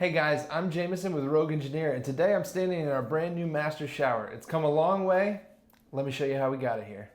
Hey guys, I'm Jameson with Rogue Engineer, and today I'm standing in our brand new master shower. It's come a long way. Let me show you how we got it here.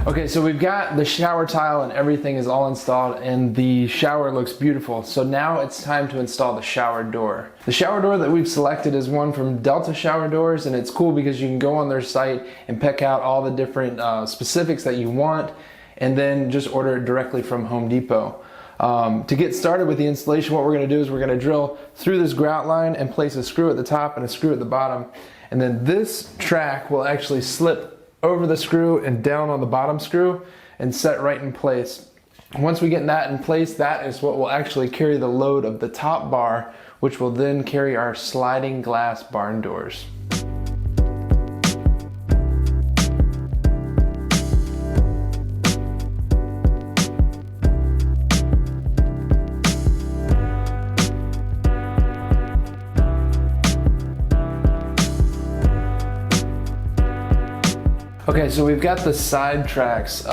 Okay, so we've got the shower tile and everything is all installed and the shower looks beautiful. So now it's time to install the shower door. The shower door that we've selected is one from Delta Shower Doors, and it's cool because you can go on their site and pick out all the different specifics that you want and then just order it directly from Home Depot. To get started with the installation, what we're going to do is we're going to drill through this grout line and place a screw at the top and a screw at the bottom. And then this track will actually slip over the screw and down on the bottom screw and set right in place. Once we get that in place, that is what will actually carry the load of the top bar, which will then carry our sliding glass barn doors. Okay, so we've got the side tracks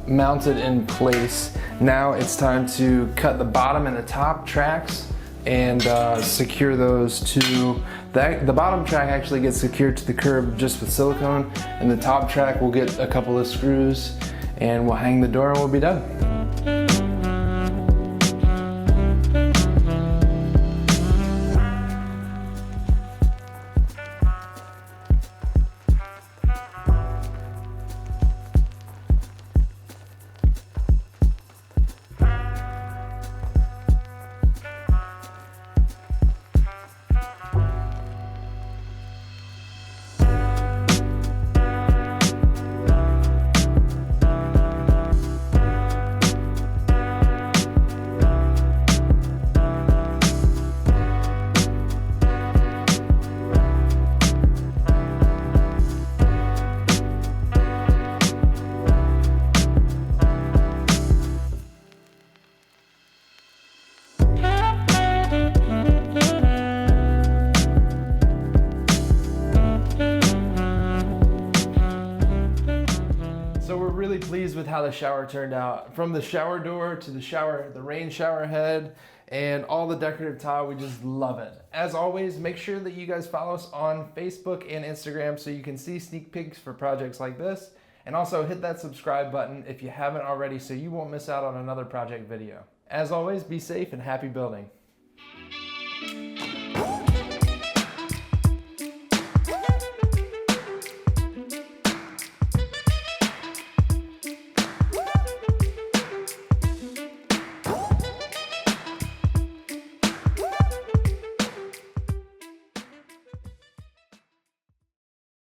mounted in place. Now it's time to cut the bottom and the top tracks and secure those to the bottom track actually gets secured to the curb just with silicone, and the top track will get a couple of screws and we'll hang the door and we'll be done. Really pleased with how the shower turned out. From the shower door to the shower, the rain shower head, and all the decorative tile, we just love it. As always, make sure that you guys follow us on Facebook and Instagram so you can see sneak peeks for projects like this, and also hit that subscribe button if you haven't already so you won't miss out on another project video. As always, be safe and happy building.